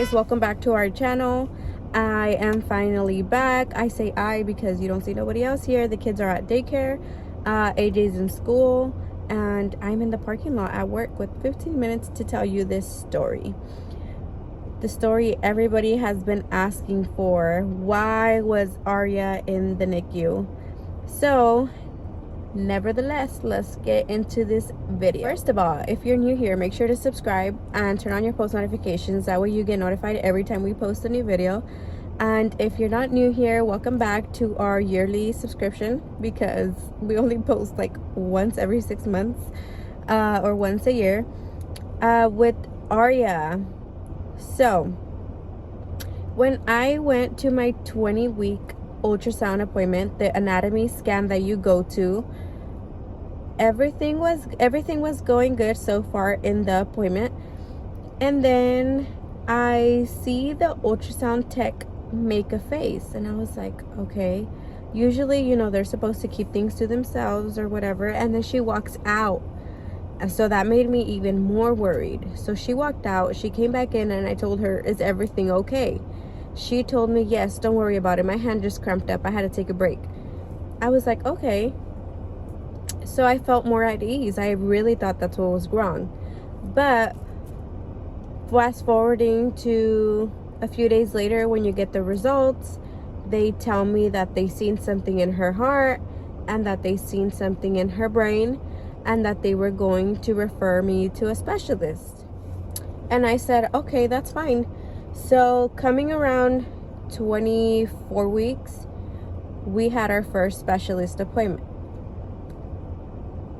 guys, welcome back to our channel. I am finally back. I say I because you don't see nobody else here. The kids are at daycare, AJ's in school, and I'm in the parking lot at work with 15 minutes to tell you this story. The story everybody has been asking for. Why was Arya in the NICU? So nevertheless, let's get into this video. First of all, if you're new here, make sure to subscribe and turn on your post notifications. That way you get notified every time we post a new video. And if you're not new here, welcome back to our yearly subscription, because we only post like once every 6 months or once a year with Arya. So when I went to my 20-week ultrasound appointment, the anatomy scan that you go to, everything was going good so far in the appointment. And then I see the ultrasound tech make a face, and I was like, okay, usually, you know, they're supposed to keep things to themselves or whatever. And then she walks out, and so that made me even more worried. So she walked out, she came back in, and I told her, is everything okay? She told me, yes, don't worry about it, my hand just cramped up, I had to take a break. I was like, okay. So I felt more at ease. I really thought that's what was wrong. But fast forwarding to a few days later, when you get the results, they tell me that they seen something in her heart and that they seen something in her brain, and that they were going to refer me to a specialist. And I said, okay, that's fine. So coming around 24 weeks, we had our first specialist appointment.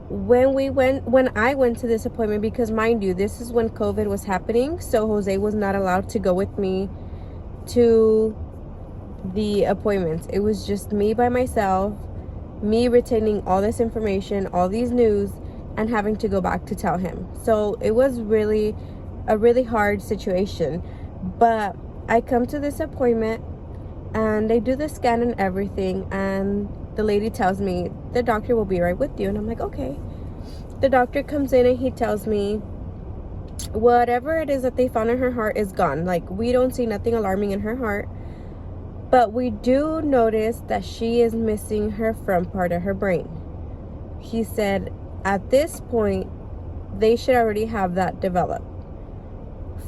When I went to this appointment, because mind you, this is when COVID was happening, so Jose was not allowed to go with me to the appointments. It was just me by myself, me retaining all this information, all these news, and having to go back to tell him. So it was really a really hard situation. But I come to this appointment and they do the scan and everything, and the lady tells me the doctor will be right with you. And I'm like, okay. The doctor comes in and he tells me whatever it is that they found in her heart is gone. Like, we don't see nothing alarming in her heart, but we do notice that she is missing her front part of her brain. He said at this point they should already have that developed,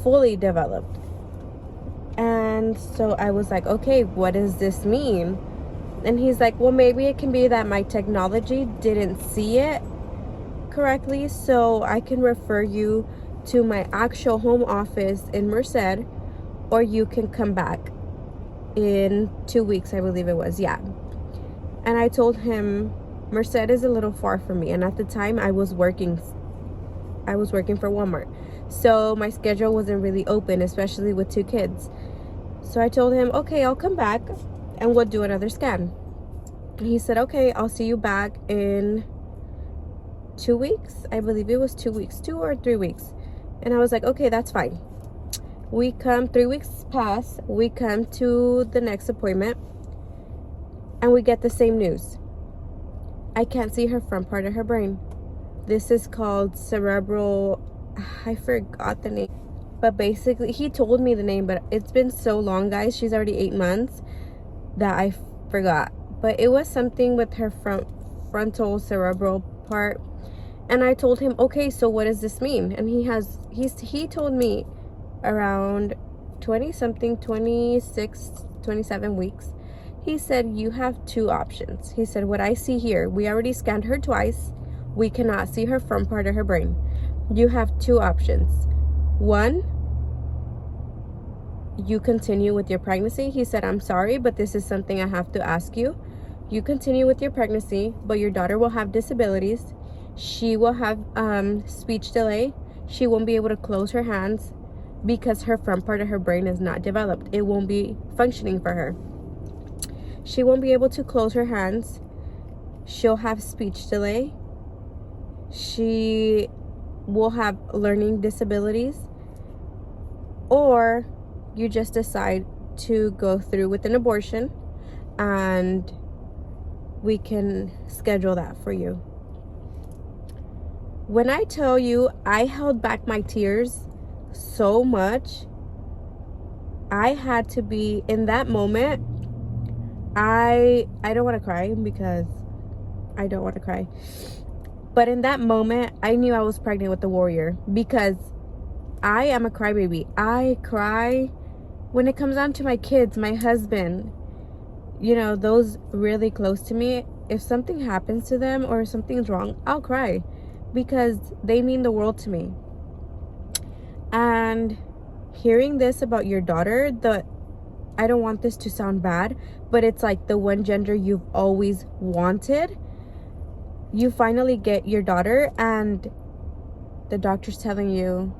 fully developed. And so I was like, okay, what does this mean? And he's like, well, maybe it can be that my technology didn't see it correctly, so I can refer you to my actual home office in Merced, or you can come back in 2 weeks, I believe it was. Yeah. And I told him Merced is a little far from me, and at the time I was working for Walmart, so my schedule wasn't really open, especially with 2 kids. So I told him, okay, I'll come back and we'll do another scan. And he said, okay, I'll see you back in 2 weeks. I believe it was 2 weeks, 2 or 3 weeks. And I was like, okay, that's fine. We come, 3 weeks pass, we come to the next appointment, and we get the same news. I can't see her front part of her brain. This is called cerebral, I forgot the name. But basically, he told me the name, but it's been so long, guys. She's already 8 months that I forgot. But it was something with her frontal cerebral part. And I told him, okay, so what does this mean? And he told me around 20-something, 26, 27 weeks. He said, you have 2 options. He said, what I see here, we already scanned her twice. We cannot see her front part of her brain. You have 2 options. 1, you continue with your pregnancy. He said, I'm sorry, but this is something I have to ask you. You continue with your pregnancy, but your daughter will have disabilities. She will have speech delay. She won't be able to close her hands because her front part of her brain is not developed. It won't be functioning for her. She won't be able to close her hands. She'll have speech delay. She will have learning disabilities. Or you just decide to go through with an abortion, and we can schedule that for you. When I tell you, I held back my tears so much I had to be in that moment. I don't want to cry because I don't want to cry. But in that moment, I knew I was pregnant with the warrior, because I am a crybaby. I cry when it comes down to my kids, my husband, you know, those really close to me. If something happens to them or something's wrong, I'll cry because they mean the world to me. And hearing this about your daughter, I don't want this to sound bad, but it's like the one gender you've always wanted. You finally get your daughter and the doctor's telling you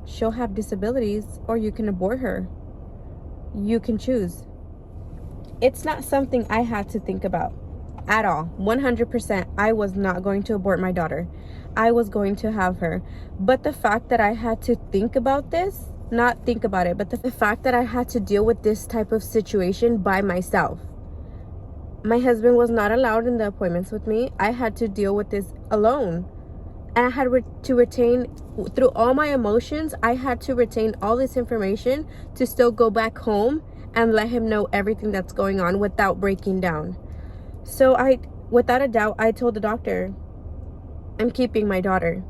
she'll have disabilities, or you can abort her. You can choose. It's not something I had to think about at all. 100%, I was not going to abort my daughter. I was going to have her. But the fact that I had to think about this, not think about it, but the fact that I had to deal with this type of situation by myself. My husband was not allowed in the appointments with me. I had to deal with this alone. And I had to retain, through all my emotions, I had to retain all this information to still go back home and let him know everything that's going on without breaking down. So without a doubt, I told the doctor, I'm keeping my daughter.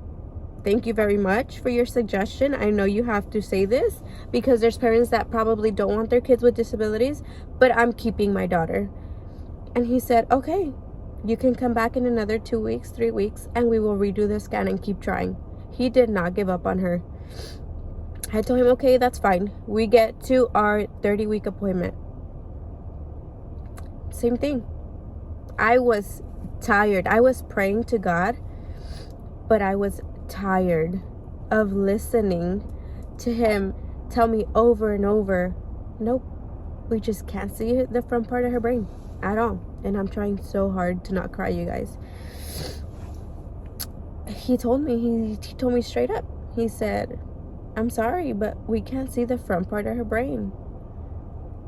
Thank you very much for your suggestion. I know you have to say this because there's parents that probably don't want their kids with disabilities, but I'm keeping my daughter. And he said, okay, you can come back in another 2 weeks, 3 weeks, and we will redo the scan and keep trying. He did not give up on her. I told him, okay, that's fine. We get to our 30-week appointment. Same thing. I was tired. I was praying to God, but I was tired of listening to him tell me over and over, nope, we just can't see the front part of her brain at all. And I'm trying so hard to not cry, you guys. He told me straight up. He said, I'm sorry, but we can't see the front part of her brain.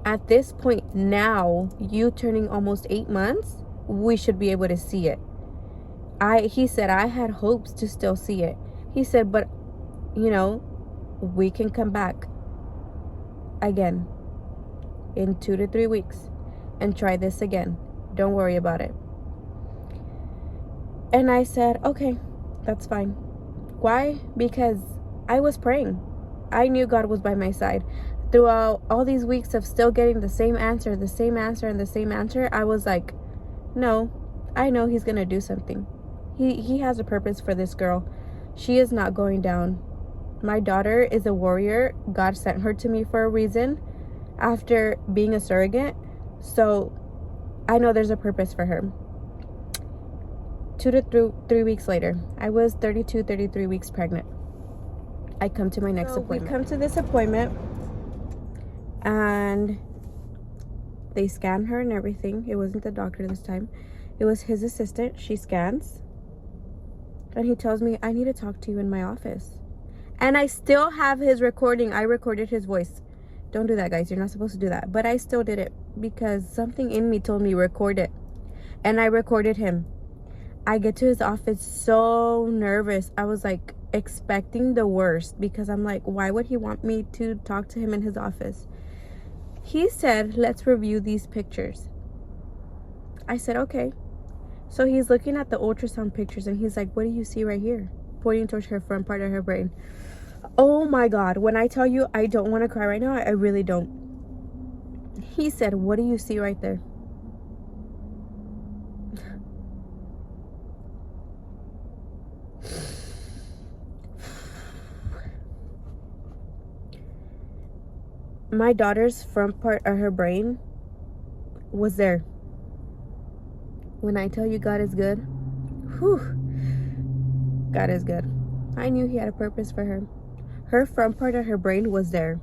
At this point now, you turning almost 8 months, we should be able to see it. He said, I had hopes to still see it. He said, but, you know, we can come back again in 2 to 3 weeks and try this again. Don't worry about it. And I said, okay, that's fine. Why? Because I was praying. I knew God was by my side. Throughout all these weeks of still getting the same answer, and the same answer, I was like, no, I know he's going to do something. He has a purpose for this girl. She is not going down. My daughter is a warrior. God sent her to me for a reason after being a surrogate. So I know there's a purpose for her. 2 to 3 weeks later, I was 33 weeks pregnant. I come to my next appointment. We come to this appointment and they scan her and everything. It wasn't the doctor this time. It was his assistant. She scans. And he tells me, I need to talk to you in my office. And I still have his recording. I recorded his voice. Don't do that, guys. You're not supposed to do that. But I still did it because something in me told me record it. And I recorded him. I get to his office so nervous. I was like expecting the worst because I'm like, why would he want me to talk to him in his office? He said, let's review these pictures. I said, okay. So he's looking at the ultrasound pictures and he's like, what do you see right here? Pointing towards her front part of her brain. Oh my God. When I tell you I don't want to cry right now, I really don't. He said, what do you see right there? My daughter's front part of her brain was there. When I tell you God is good, whew, God is good. I knew he had a purpose for her. Her front part of her brain was there.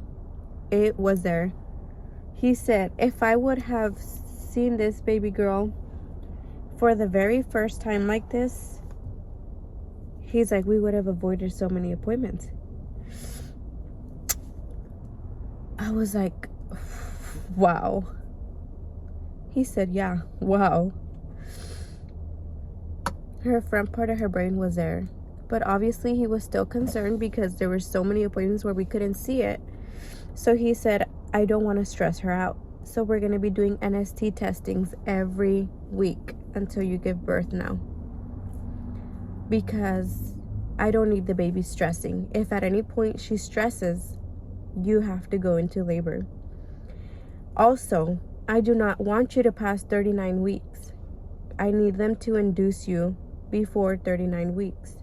It was there. He said, if I would have seen this baby girl for the very first time like this, he's like, we would have avoided so many appointments. I was like, wow. He said, yeah, wow. Her front part of her brain was there. But obviously he was still concerned because there were so many appointments where we couldn't see it. So he said, I don't want to stress her out. So we're going to be doing NST testings every week until you give birth now. Because I don't need the baby stressing. If at any point she stresses, you have to go into labor. Also, I do not want you to pass 39 weeks. I need them to induce you before 39 weeks.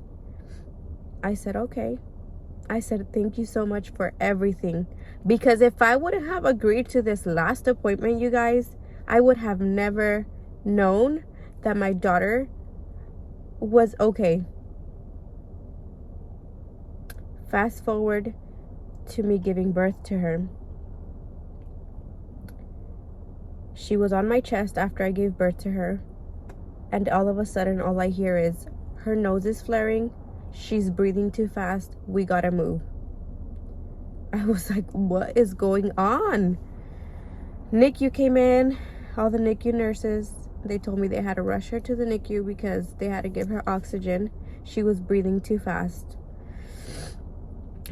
I said, okay. I said, thank you so much for everything. Because if I wouldn't have agreed to this last appointment, you guys, I would have never known that my daughter was okay. Fast forward to me giving birth to her. She was on my chest after I gave birth to her. And all of a sudden, all I hear is, her nose is flaring. She's breathing too fast. We gotta move. I was like, what is going on? NICU came in. All the NICU nurses, they told me they had to rush her to the NICU because they had to give her oxygen. She was breathing too fast.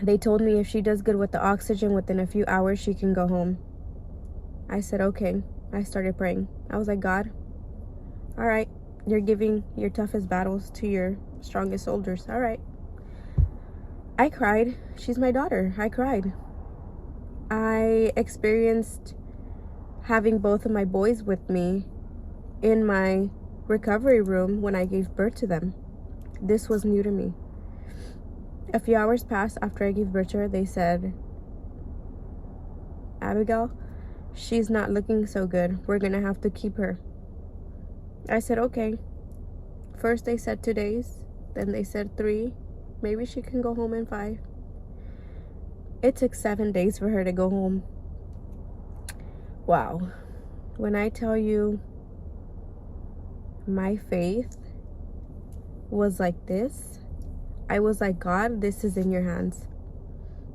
They told me if she does good with the oxygen, within a few hours, she can go home. I said, okay. I started praying. I was like, God, all right, you're giving your toughest battles to your strongest soldiers. All right. I cried. She's my daughter. I cried. I experienced having both of my boys with me in my recovery room when I gave birth to them. This was new to me. A few hours passed after I gave birth to her. They said, Abigail, she's not looking so good. We're gonna have to keep her. I said, okay. First they said 2 days, then they said 3. Maybe she can go home in 5. It took 7 days for her to go home. Wow. When I tell you my faith was like this, I was like, God, this is in your hands.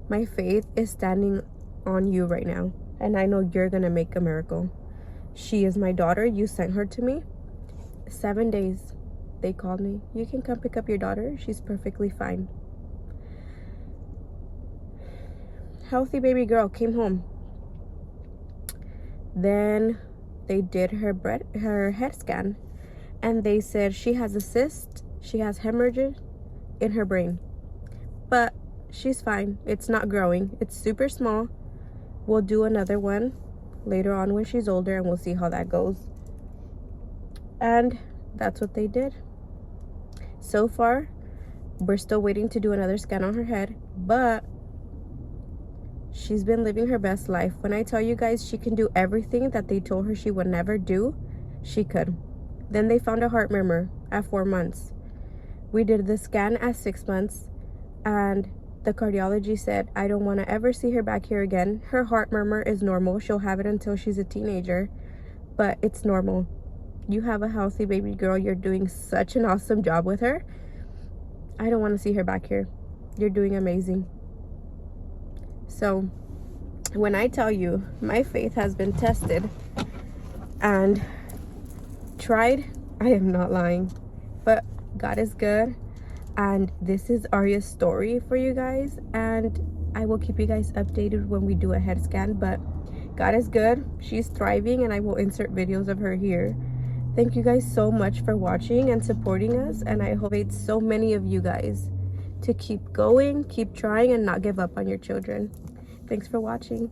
My faith is standing on you right now. And I know you're gonna make a miracle. She is my daughter. You sent her to me. 7 days. They called me. You can come pick up your daughter. She's perfectly fine. Healthy baby girl came home. Then they did her head scan. And they said she has a cyst. She has hemorrhages in her brain. But she's fine. It's not growing. It's super small. We'll do another one later on when she's older, and we'll see how that goes. And that's what they did. So far, we're still waiting to do another scan on her head, but she's been living her best life. When I tell you guys she can do everything that they told her she would never do, she could. Then they found a heart murmur at 4 months. We did the scan at 6 months, and the cardiology said, I don't want to ever see her back here again. Her heart murmur is normal. She'll have it until she's a teenager, but it's normal. You have a healthy baby girl. You're doing such an awesome job with her. I don't want to see her back here. You're doing amazing. So when I tell you my faith has been tested and tried, I am not lying. But God is good. And this is Arya's story for you guys. And I will keep you guys updated when we do a head scan. But God is good. She's thriving, and I will insert videos of her here. Thank you guys so much for watching and supporting us. And I hope it's so many of you guys to keep going, keep trying, and not give up on your children. Thanks for watching.